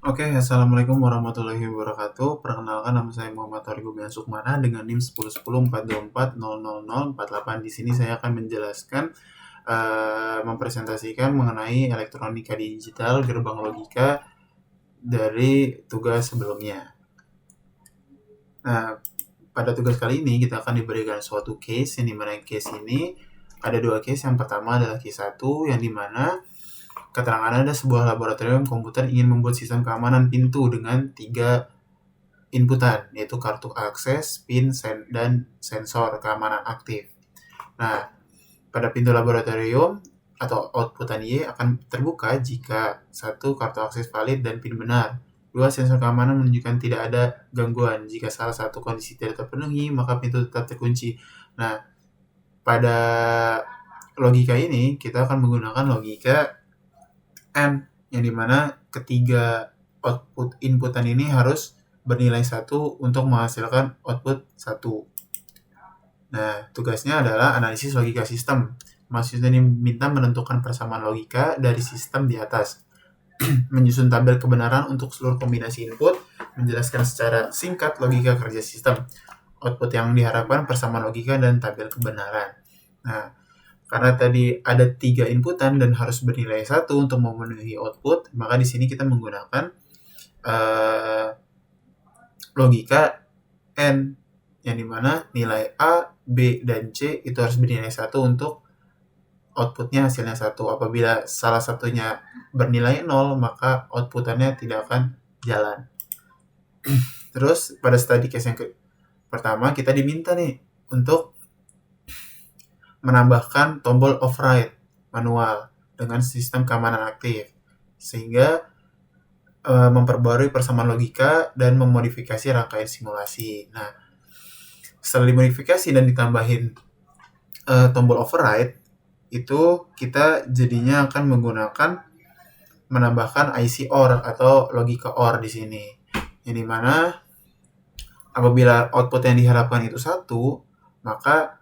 Oke, Assalamualaikum warahmatullahi wabarakatuh. Perkenalkan, nama saya Muhammad Thoriq Gumian Sukmana dengan NIM 10104240048. Di sini saya akan menjelaskan, mempresentasikan mengenai elektronika digital gerbang logika dari tugas sebelumnya. Nah, pada tugas kali ini kita akan diberikan suatu case, yang dimana case ini ada dua case. Yang pertama adalah case 1, yang dimana keterangan ada sebuah laboratorium komputer ingin membuat sistem keamanan pintu dengan 3 inputan, yaitu kartu akses, pin, dan sensor keamanan aktif. Nah, pada pintu laboratorium atau outputan Y akan terbuka jika satu, kartu akses valid dan pin benar. Dua, sensor keamanan menunjukkan tidak ada gangguan. Jika salah satu kondisi tidak terpenuhi, maka pintu tetap terkunci. Nah, pada logika ini kita akan menggunakan logika AND, yang dimana ketiga output inputan ini harus bernilai 1 untuk menghasilkan output 1. Nah, tugasnya adalah analisis logika sistem. Mahasiswa diminta menentukan persamaan logika dari sistem di atas, menyusun tabel kebenaran untuk seluruh kombinasi input, menjelaskan secara singkat logika kerja sistem, output yang diharapkan, persamaan logika, dan tabel kebenaran. Nah, karena tadi ada 3 inputan dan harus bernilai 1 untuk memenuhi output, maka di sini kita menggunakan logika N, yang dimana nilai A, B, dan C itu harus bernilai 1 untuk outputnya hasilnya 1. Apabila salah satunya bernilai 0, maka outputannya tidak akan jalan. Terus pada study case yang pertama, kita diminta nih untuk menambahkan tombol override manual dengan sistem keamanan aktif, sehingga memperbarui persamaan logika dan memodifikasi rangkaian simulasi. Nah, setelah dimodifikasi dan ditambahin tombol override, itu kita jadinya akan menggunakan menambahkan IC OR atau logika OR di sini, yang dimana apabila output yang diharapkan itu 1, maka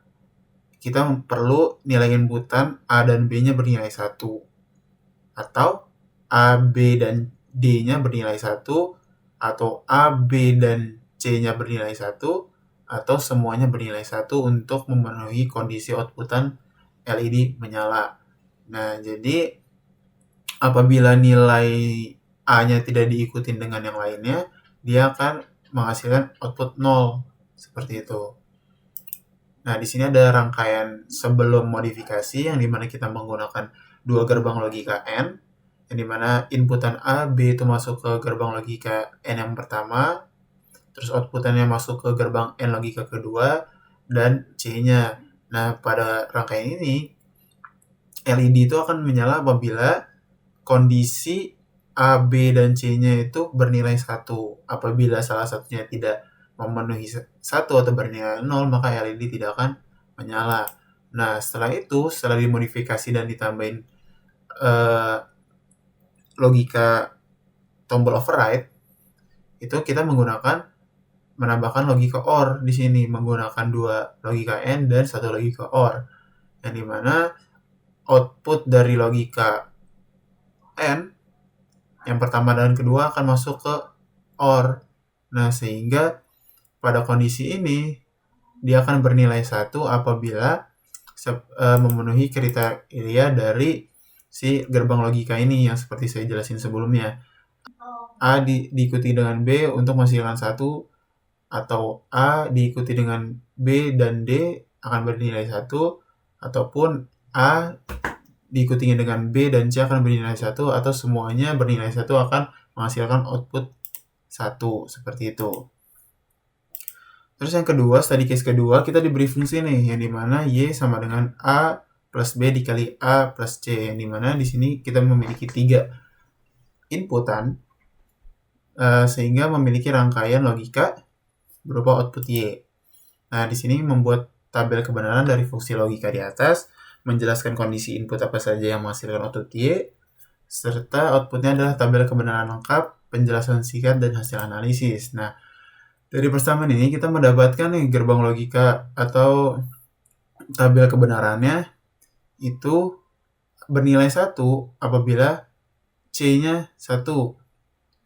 kita perlu nilai inputan A dan B-nya bernilai 1, atau A, B, dan D-nya bernilai 1, atau A, B, dan C-nya bernilai 1, atau semuanya bernilai 1 untuk memenuhi kondisi outputan LED menyala. Nah, jadi apabila nilai A-nya tidak diikuti dengan yang lainnya, dia akan menghasilkan output 0, seperti itu. Nah, di sini ada rangkaian sebelum modifikasi, yang dimana kita menggunakan 2 gerbang logika N, yang dimana inputan A, B itu masuk ke gerbang logika N yang pertama, terus outputannya masuk ke gerbang N logika kedua, dan C-nya. Nah, pada rangkaian ini, LED itu akan menyala apabila kondisi A, B, dan C-nya itu bernilai 1. Apabila salah satunya tidak memenuhi 1 atau bernilai 0, maka LED tidak akan menyala. Nah, setelah itu, setelah dimodifikasi dan ditambahin logika tombol override, itu kita menambahkan logika OR di sini, menggunakan 2 logika AND dan 1 logika OR, yang dimana output dari logika AND yang pertama dan kedua akan masuk ke OR. Nah, sehingga pada kondisi ini dia akan bernilai 1 apabila memenuhi kriteria dari si gerbang logika ini yang seperti saya jelasin sebelumnya. A diikuti dengan B untuk menghasilkan 1, atau A diikuti dengan B dan D akan bernilai 1, ataupun A diikuti dengan B dan C akan bernilai 1, atau semuanya bernilai 1 akan menghasilkan output 1, seperti itu. Terus yang kedua, study case kedua, kita diberi fungsi nih, yang dimana Y sama dengan A plus B dikali A plus C, yang dimana di sini kita memiliki 3 inputan, sehingga memiliki rangkaian logika berupa output Y. Nah, di sini membuat tabel kebenaran dari fungsi logika di atas, menjelaskan kondisi input apa saja yang menghasilkan output Y, serta outputnya adalah tabel kebenaran lengkap, penjelasan singkat, dan hasil analisis. Nah, dari persamaan ini kita mendapatkan nih gerbang logika atau tabel kebenarannya itu bernilai 1 apabila C-nya 1,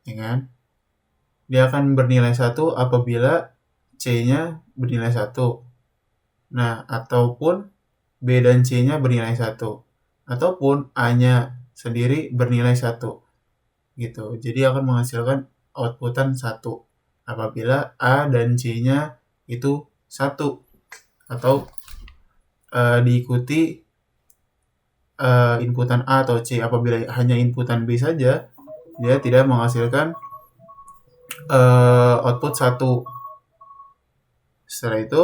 ya kan? Dia akan bernilai 1 apabila C-nya bernilai 1. Nah, ataupun B dan C-nya bernilai 1. Ataupun A-nya sendiri bernilai 1. Gitu. Jadi akan menghasilkan outputan 1 apabila A dan C-nya itu 1. Atau diikuti inputan A atau C. Apabila hanya inputan B saja, dia tidak menghasilkan output 1. Setelah itu,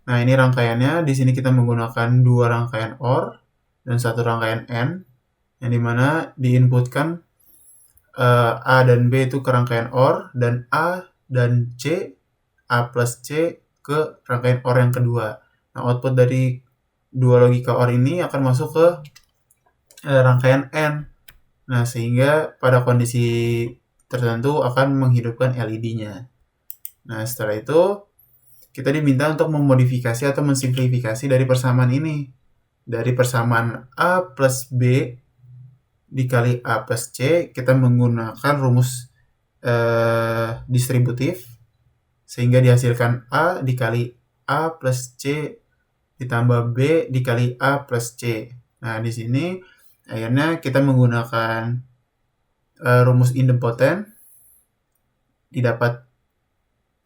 nah ini rangkaiannya. Di sini kita menggunakan 2 rangkaian OR dan 1 rangkaian AND, yang dimana diinputkan A dan B itu ke rangkaian OR, dan A dan C, A plus C ke rangkaian OR yang kedua. Nah, output dari 2 logika OR ini akan masuk ke rangkaian AND. Nah, sehingga pada kondisi tertentu akan menghidupkan LED-nya. Nah, setelah itu kita diminta untuk memodifikasi atau mensimplifikasi dari persamaan ini. Dari persamaan A plus B dikali A plus C, kita menggunakan rumus distributif, sehingga dihasilkan A dikali A plus C ditambah B dikali A plus C. Nah, di sini akhirnya kita menggunakan rumus idempoten, didapat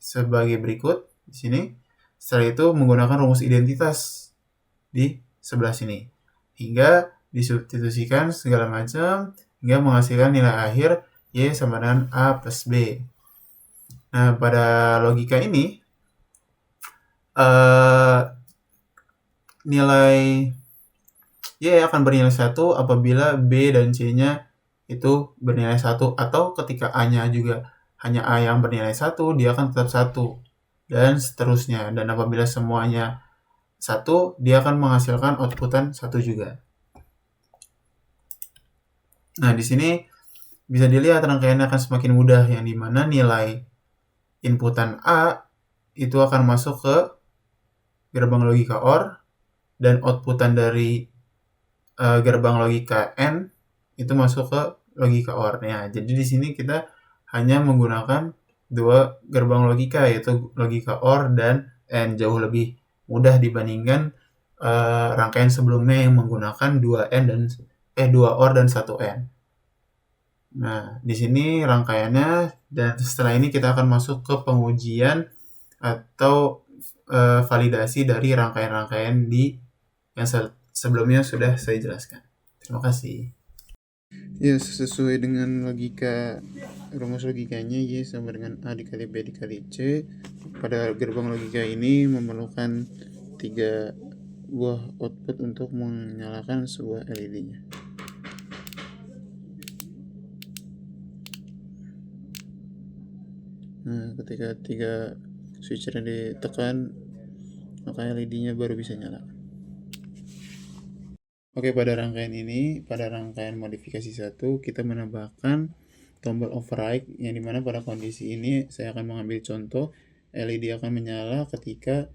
sebagai berikut di sini. Setelah itu menggunakan rumus identitas di sebelah sini, hingga disubstitusikan segala macam hingga menghasilkan nilai akhir Y sama dengan A plus B. Nah, pada logika ini nilai Y akan bernilai 1 apabila B dan C-nya itu bernilai 1, atau ketika A-nya juga hanya A yang bernilai 1, dia akan tetap 1, dan seterusnya. Dan apabila semuanya 1, dia akan menghasilkan outputan 1 juga. Nah, di sini bisa dilihat rangkaiannya akan semakin mudah, yang dimana nilai inputan A itu akan masuk ke gerbang logika OR, dan outputan dari gerbang logika AND itu masuk ke logika OR. Nah, jadi di sini kita hanya menggunakan 2 gerbang logika, yaitu logika OR dan AND. Jauh lebih mudah dibandingkan rangkaian sebelumnya yang menggunakan 2 OR dan 1 AND. Nah, di sini rangkaiannya, dan setelah ini kita akan masuk ke pengujian atau validasi dari rangkaian-rangkaian yang sebelumnya sudah saya jelaskan. Terima kasih. Ya, sesuai dengan rumus logikanya, Y sama dengan A dikali B dikali C. Pada gerbang logika ini memerlukan 3 buah output untuk menyalakan sebuah LED-nya. Nah, ketika 3 switcher ditekan, maka LED-nya baru bisa nyala. Oke, pada rangkaian modifikasi 1, kita menambahkan tombol override, yang dimana pada kondisi ini saya akan mengambil contoh LED akan menyala ketika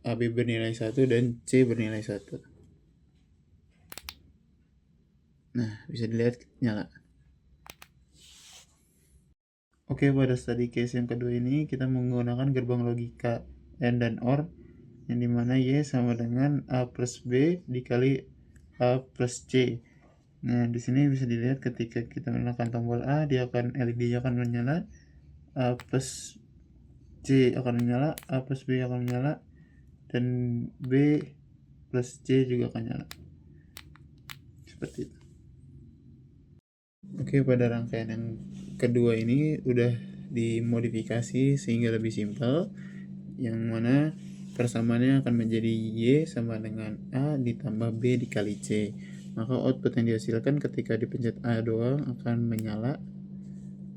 AB bernilai 1 dan C bernilai 1. Nah, bisa dilihat nyala. Oke, pada study case yang kedua ini kita menggunakan gerbang logika AND dan OR, yang dimana Y sama dengan A plus B dikali A plus C. Nah, di sini bisa dilihat ketika kita menekan tombol A, LED-nya akan menyala, A plus C akan menyala, A plus B akan menyala, dan B plus C juga akan nyala. Seperti itu. Oke, pada rangkaian yang kedua ini udah dimodifikasi sehingga lebih simpel, yang mana persamaannya akan menjadi Y sama dengan A ditambah B dikali C. Maka output yang dihasilkan ketika dipencet A doang akan menyala,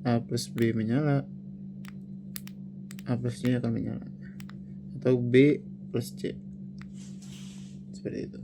A plus B menyala, A plus C akan menyala, atau B plus C. Seperti itu.